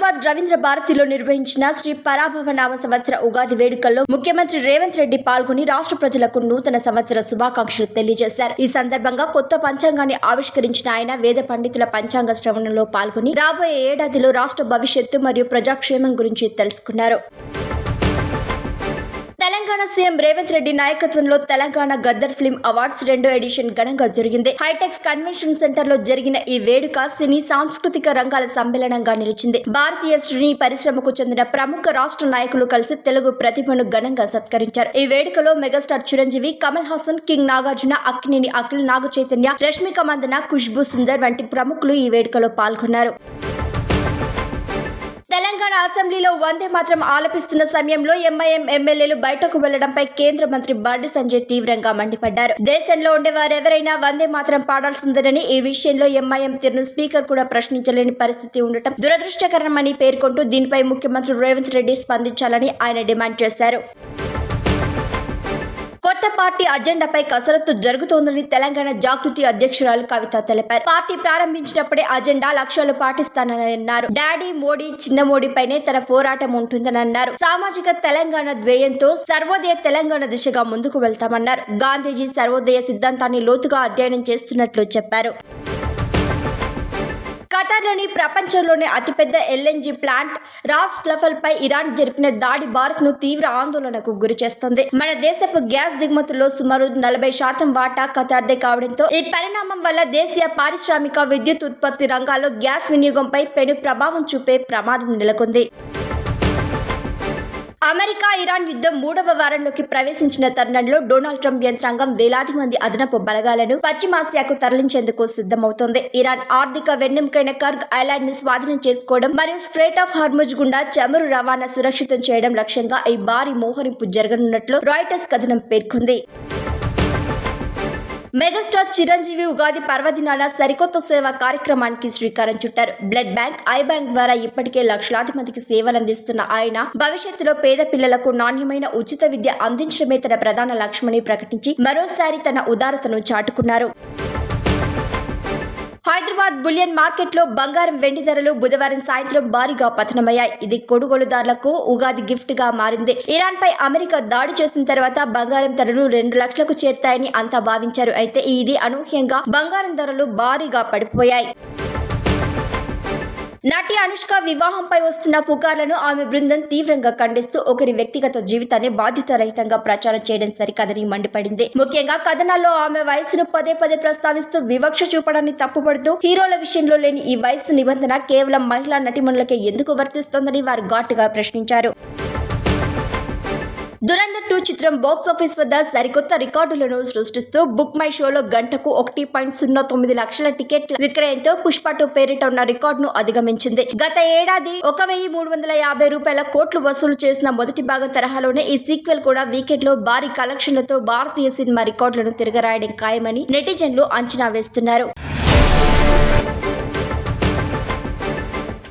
హైదరాబాద్ రవీంద్ర భారతిలో నిర్వహించిన శ్రీ పరాభవ నామ సంవత్సర ఉగాది వేడుకల్లో ముఖ్యమంత్రి రేవంత్ రెడ్డి పాల్గొని రాష్ట్ర ప్రజలకు నూతన సంవత్సర శుభాకాంక్షలు తెలియజేశారు. ఈ సందర్భంగా కొత్త పంచాంగాన్ని ఆవిష్కరించిన ఆయన వేద పండితుల పంచాంగ శ్రవణంలో పాల్గొని రాబోయే ఏడాదిలో రాష్ట్ర భవిష్యత్తు మరియు ప్రజాక్షేమం గురించి తెలుసుకున్నారు. తెలంగాణ సీఎం రేవంత్ రెడ్డి నాయకత్వంలో తెలంగాణ గద్దర్ ఫిల్మ్ అవార్డ్స్ 2వ ఎడిషన్ ఘనంగా జరిగింది. హైటెక్స్ కన్వెన్షన్ సెంటర్ లో జరిగిన ఈ వేడుక సినీ సాంస్కృతిక రంగాల సమ్మేళనంగా నిలిచింది. భారతీయ సినీ పరిశ్రమకు చెందిన ప్రముఖ రాష్ట్ర నాయకులు కలిసి తెలుగు ప్రతిభను ఘనంగా సత్కరించారు. ఈ వేడుకలో మెగాస్టార్ చిరంజీవి, కమల్ హాసన్, కింగ్ నాగార్జున, అక్కినేని అఖిల్, నాగ చైతన్య, రష్మిక మందన, ఖుష్బూ సుందర్ వంటి ప్రముఖులు ఈ వేడుకలో పాల్గొన్నారు. తెలంగాణ అసెంబ్లీలో వందే మాత్రం ఆలపిస్తున్న సమయంలో ఎంఐఎం ఎమ్మెల్యేలు బయటకు వెళ్లడంపై కేంద్ర మంత్రి బండి సంజయ్ తీవ్రంగా మండిపడ్డారు. దేశంలో ఉండేవారెవరైనా వందే మాత్రం పాడాల్సిందేనని, ఈ విషయంలో ఎంఐఎం తీరును స్పీకర్ కూడా ప్రశ్నించలేని పరిస్థితి ఉండటం దురదృష్టకరమని పేర్కొంటూ దీనిపై ముఖ్యమంత్రి రేవంత్ రెడ్డి స్పందించాలని ఆయన డిమాండ్ చేశారు. కొత్త పార్టీ అజెండాపై కసరత్తు జరుగుతోందని తెలంగాణ జాగృతి అధ్యక్షురాలు కవిత తెలిపారు. పార్టీ ప్రారంభించినప్పుడే అజెండా లక్ష్యాలు పాటిస్తానని అన్నారు. డాడీ మోడీ, చిన్న మోడీపైనే తన పోరాటం ఉంటుందని అన్నారు. సామాజిక తెలంగాణ ధ్యేయంతో సర్వోదయ తెలంగాణ దిశగా ముందుకు వెళ్తామన్నారు. గాంధీజీ సర్వోదయ సిద్ధాంతాన్ని లోతుగా అధ్యయనం చేస్తున్నట్లు చెప్పారు. ఖతార్లోని ప్రపంచంలోనే అతిపెద్ద ఎల్ఎన్జీ ప్లాంట్ రాస్ లఫల్ పై ఇరాన్ జరిపిన దాడి భారత్ ను తీవ్ర ఆందోళనకు గురి చేస్తోంది. మన దేశపు గ్యాస్ దిగుమతుల్లో సుమారు 40% వాటా ఖతార్దే కావడంతో ఈ పరిణామం వల్ల దేశీయ పారిశ్రామిక, విద్యుత్ ఉత్పత్తి రంగాల్లో గ్యాస్ వినియోగంపై పెను ప్రభావం చూపే ప్రమాదం నెలకొంది. అమెరికా ఇరాన్ యుద్ధం 3వ వారంలోకి ప్రవేశించిన తరుణంలో డొనాల్డ్ ట్రంప్ యంత్రాంగం వేలాది మంది అదనపు బలగాలను పశ్చిమాసియాకు తరలించేందుకు సిద్ధమవుతోంది. ఇరాన్ ఆర్థిక వెన్నెముకైన కర్గ్ ఐలాండ్ ని స్వాధీనం చేసుకోవడం మరియు స్ట్రెయిట్ ఆఫ్ హార్ముజ్ గుండా చమురు రవాణా సురక్షితం చేయడం లక్ష్యంగా ఈ భారీ మోహరింపు జరగనున్నట్లు రాయిటర్స్ కథనం పేర్కొంది. మెగాస్టార్ చిరంజీవి ఉగాది పర్వదినాన సరికొత్త సేవా కార్యక్రమానికి శ్రీకారం చుట్టారు. బ్లడ్ బ్యాంక్, ఐ బ్యాంక్ ద్వారా ఇప్పటికే లక్షలాది మందికి సేవలందిస్తున్న ఆయన భవిష్యత్తులో పేద పిల్లలకు నాణ్యమైన ఉచిత విద్య అందించడమే తన ప్రధాన లక్ష్యమని ప్రకటించి మరోసారి తన ఉదారతను చాటుకున్నారు. హైదరాబాద్ బులియన్ మార్కెట్లో బంగారం, వెండి ధరలు బుధవారం సాయంత్రం భారీగా పతనమయ్యాయి. ఇది కొనుగోలుదారులకు ఉగాది గిఫ్ట్ గా మారింది. ఇరాన్ పై అమెరికా దాడి చేసిన తర్వాత బంగారం ధరలు 2 లక్షలకు చేరుతాయని అంతా భావించారు. అయితే ఇది అనూహ్యంగా బంగారం ధరలు భారీగా పడిపోయాయి. నటి అనుష్క వివాహంపై వస్తున్న పుకార్లను ఆమె బృందం తీవ్రంగా ఖండిస్తూ ఒకరి వ్యక్తిగత జీవితాన్ని బాధ్యతారహితంగా ప్రచారం చేయడం సరికాదని మండిపడింది. ముఖ్యంగా కథనాల్లో ఆమె వయసును పదే ప్రస్తావిస్తూ వివక్ష చూపడాన్ని తప్పుపడుతూ హీరోల విషయంలో లేని ఈ వయసు నిబంధన కేవలం మహిళా నటిమణులకే ఎందుకు వర్తిస్తోందని వారు ఘాటుగా ప్రశ్నించారు. దురంధర్ 2 చిత్రం బాక్సాఫీస్ వద్ద సరికొత్త రికార్డులను సృష్టిస్తూ బుక్ మై షోలో గంటకు 1.09 లక్షల టికెట్ల విక్రయంతో పుష్ప 2 పేరిట ఉన్న రికార్డును అధిగమించింది. గత ఏడాది 1,350 కోట్లు వసూలు చేసిన మొదటి భాగం తరహాలోనే ఈ సీక్వెల్ కూడా వీకెండ్ లో భారీ కలెక్షన్లతో భారతీయ సినిమా రికార్డులను తిరగరాయడం ఖాయమని నెటిజన్లు అంచనా వేస్తున్నారు.